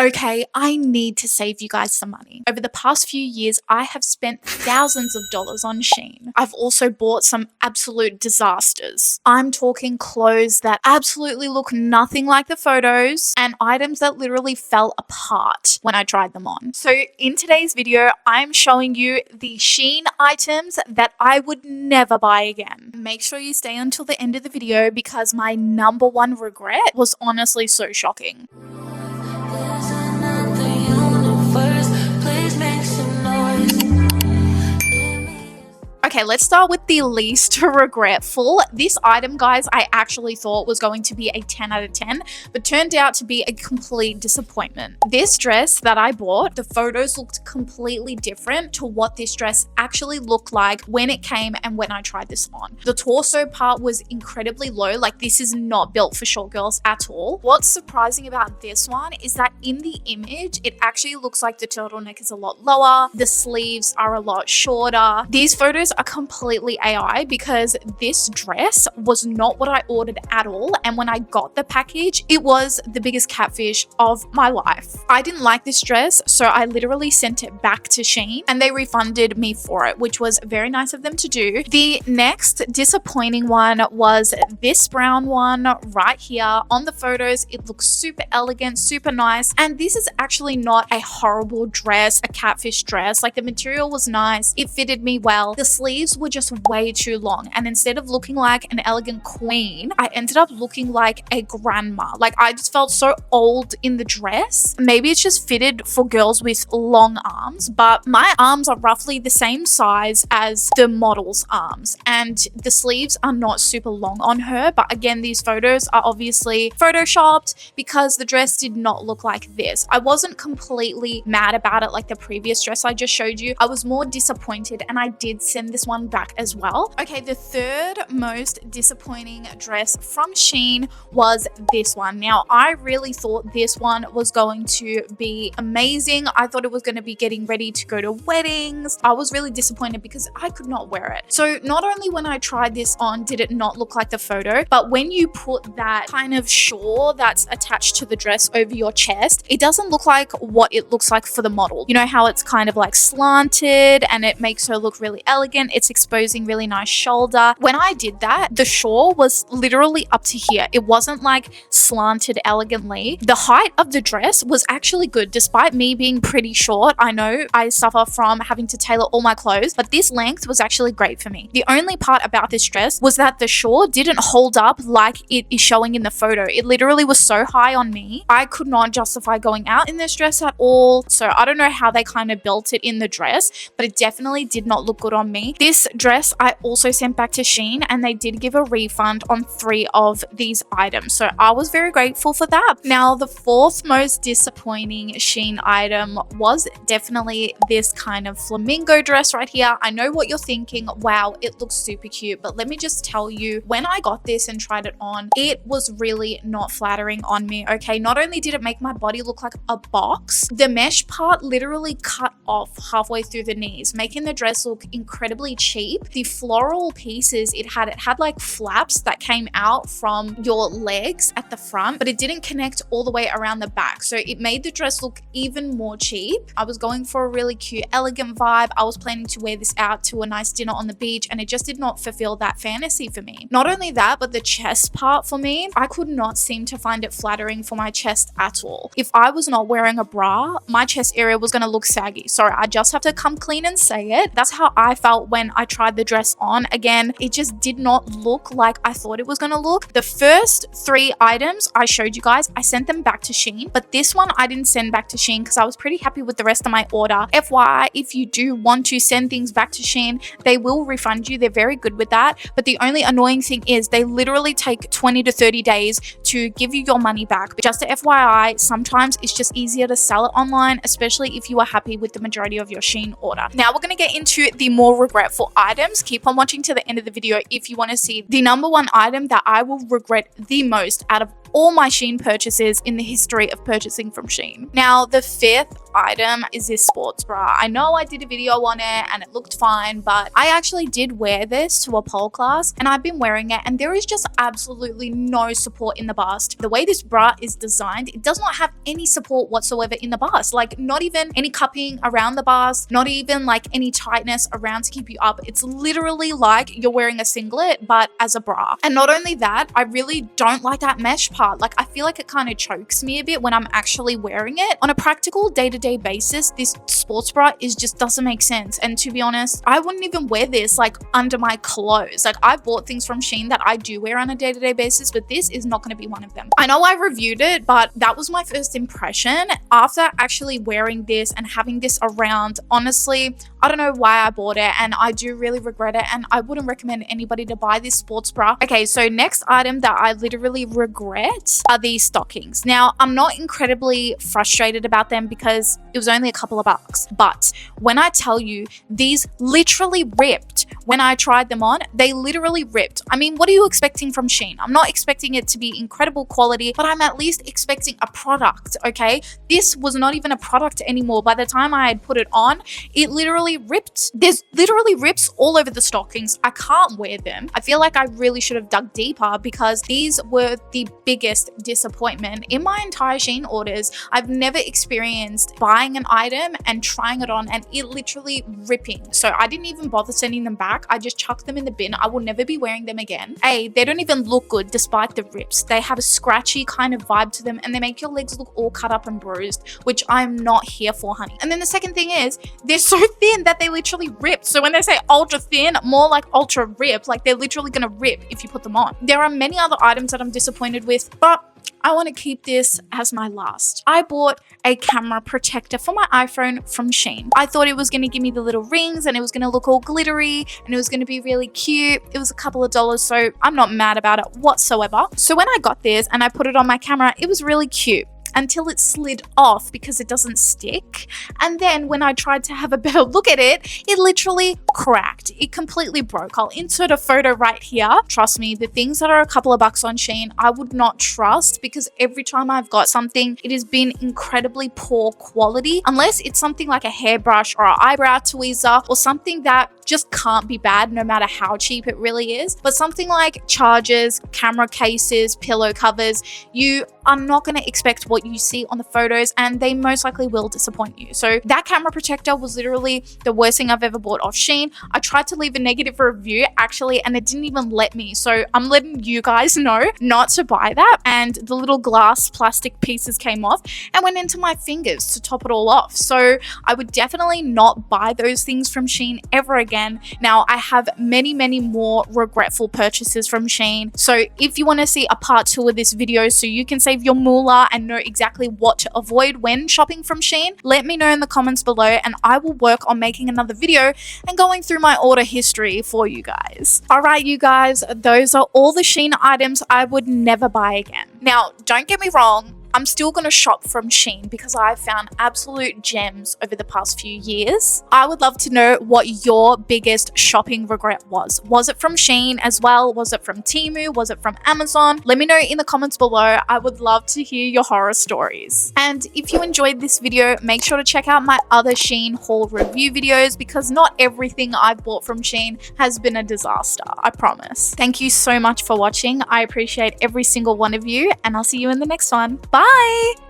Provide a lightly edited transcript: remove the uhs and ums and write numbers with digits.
Okay, I need to save you guys some money. Over the past few years, I have spent thousands of dollars on SHEIN. I've also bought some absolute disasters. I'm talking clothes that absolutely look nothing like the photos and items that literally fell apart when I tried them on. So in today's video, I'm showing you the SHEIN items that I would never buy again. Make sure you stay until the end of the video because my number one regret was honestly so shocking. Okay, let's start with the least regretful. This item, guys, I actually thought was going to be a 10 out of 10, but turned out to be a complete disappointment. This dress that I bought, the photos looked completely different to what this dress actually looked like when it came and when I tried this on. The torso part was incredibly low, like this is not built for short girls at all. What's surprising about this one is that in the image, it actually looks like the turtleneck is a lot lower, the sleeves are a lot shorter. These photos are completely AI because this dress was not what I ordered at all, and when I got the package, it was the biggest catfish of my life. I didn't like this dress, so I literally sent it back to SHEIN and they refunded me for it, which was very nice of them to do. The next disappointing one was this brown one right here. On the photos, it looks super elegant, super nice, and this is actually not a horrible dress, a catfish dress. Like the material was nice, it fitted me well. The sleeves were just way too long, and instead of looking like an elegant queen, I ended up looking like a grandma. Like I just felt so old in the dress. Maybe it's just fitted for girls with long arms, but my arms are roughly the same size as the model's arms, and the sleeves are not super long on her. But again, these photos are obviously photoshopped because the dress did not look like this. I wasn't completely mad about it like the previous dress I just showed you. I was more disappointed, and I did send this one back as well. Okay, the third most disappointing dress from SHEIN was this one. Now, I really thought this one was going to be amazing. I thought it was going to be getting ready to go to weddings. I was really disappointed because I could not wear it. So not only when I tried this on did it not look like the photo, but when you put that kind of shawl that's attached to the dress over your chest, it doesn't look like what it looks like for the model. You know how it's kind of like slanted and it makes her look really elegant. It's exposing really nice shoulder. When I did that, the shawl was literally up to here. It wasn't like slanted elegantly. The height of the dress was actually good despite me being pretty short. I know I suffer from having to tailor all my clothes, but this length was actually great for me. The only part about this dress was that the shawl didn't hold up like it is showing in the photo. It literally was so high on me. I could not justify going out in this dress at all. So I don't know how they kind of built it in the dress, but it definitely did not look good on me. This dress I also sent back to SHEIN and they did give a refund on 3 of these items. So I was very grateful for that. Now, the fourth most disappointing SHEIN item was definitely this kind of flamingo dress right here. I know what you're thinking. Wow, it looks super cute. But let me just tell you, when I got this and tried it on, it was really not flattering on me. Okay, not only did it make my body look like a box, the mesh part literally cut off halfway through the knees, making the dress look incredibly cheap. The floral pieces it had like flaps that came out from your legs at the front, but it didn't connect all the way around the back. So it made the dress look even more cheap. I was going for a really cute, elegant vibe. I was planning to wear this out to a nice dinner on the beach, and it just did not fulfill that fantasy for me. Not only that, but the chest part for me, I could not seem to find it flattering for my chest at all. If I was not wearing a bra, my chest area was going to look saggy. Sorry, I just have to come clean and say it. That's how I felt when I tried the dress on. Again, it just did not look like I thought it was going to look. The first 3 items I showed you guys, I sent them back to SHEIN, but this one I didn't send back to SHEIN because I was pretty happy with the rest of my order. FYI, if you do want to send things back to SHEIN, they will refund you. They're very good with that. But the only annoying thing is they literally take 20 to 30 days to give you your money back. But just a FYI, sometimes it's just easier to sell it online, especially if you are happy with the majority of your SHEIN order. Now we're going to get into the more regretful items. Keep on watching to the end of the video if you want to see the number one item that I will regret the most out of all my SHEIN purchases in the history of purchasing from SHEIN. Now, the 5th item is this sports bra. I know I did a video on it and it looked fine, but I actually did wear this to a pole class and I've been wearing it and there is just absolutely no support in the bust. The way this bra is designed, it does not have any support whatsoever in the bust. Like not even any cupping around the bust, not even like any tightness around to keep you up. It's literally like you're wearing a singlet but as a bra. And not only that, I really don't like that mesh part. Like I feel like it kind of chokes me a bit when I'm actually wearing it. On a practical day-to-day basis, this sports bra just doesn't make sense. And to be honest, I wouldn't even wear this like under my clothes. Like I've bought things from SHEIN that I do wear on a day-to-day basis, but this is not going to be one of them. I know I reviewed it, but that was my first impression. After actually wearing this and having this around, honestly, I don't know why I bought it and I do really regret it and I wouldn't recommend anybody to buy this sports bra. Okay, so next item that I literally regret are these stockings. Now, I'm not incredibly frustrated about them because it was only a couple of bucks, but when I tell you these literally ripped when I tried them on, they literally ripped. I mean, what are you expecting from SHEIN? I'm not expecting it to be incredible quality, but I'm at least expecting a product, okay? This was not even a product anymore. By the time I had put it on, it literally ripped. There's literally rips all over the stockings. I can't wear them. I feel like I really should have dug deeper because these were the biggest disappointment in my entire SHEIN orders. I've never experienced buying an item and trying it on and it literally ripping. So I didn't even bother sending them back. I just chucked them in the bin. I will never be wearing them again. They don't even look good despite the rips. They have a scratchy kind of vibe to them and they make your legs look all cut up and bruised, which I'm not here for, honey. And then the second thing is they're so thin that they literally rip. So when they say ultra thin, more like ultra rip, like they're literally gonna rip if you put them on. There are many other items that I'm disappointed with, but I want to keep this as my last. I bought a camera protector for my iPhone from SHEIN. I thought it was going to give me the little rings and it was going to look all glittery and it was going to be really cute. It was a couple of dollars, so I'm not mad about it whatsoever. So when I got this and I put it on my camera, it was really cute until it slid off because it doesn't stick. And then when I tried to have a better look at it, it literally cracked. It completely broke. I'll insert a photo right here. Trust me, the things that are a couple of bucks on SHEIN, I would not trust because every time I've got something, it has been incredibly poor quality, unless it's something like a hairbrush or an eyebrow tweezer or something that just can't be bad no matter how cheap it really is. But something like chargers, camera cases, pillow covers, you are not going to expect what you see on the photos and they most likely will disappoint you. So that camera protector was literally the worst thing I've ever bought off SHEIN. I tried to leave a negative review actually and it didn't even let me. So I'm letting you guys know not to buy that. And the little glass plastic pieces came off and went into my fingers to top it all off. So I would definitely not buy those things from SHEIN ever again. Now I have many more regretful purchases from SHEIN. So if you want to see a part 2 of this video so you can save your moolah and know exactly what to avoid when shopping from SHEIN, let me know in the comments below and I will work on making another video and going through my order history for you guys. Alright you guys, those are all the SHEIN items I would never buy again. Now don't get me wrong, I'm still going to shop from SHEIN because I've found absolute gems over the past few years. I would love to know what your biggest shopping regret was. Was it from SHEIN as well? Was it from Temu? Was it from Amazon? Let me know in the comments below. I would love to hear your horror stories. And if you enjoyed this video, make sure to check out my other SHEIN haul review videos because not everything I've bought from SHEIN has been a disaster, I promise. Thank you so much for watching. I appreciate every single one of you and I'll see you in the next one. Bye!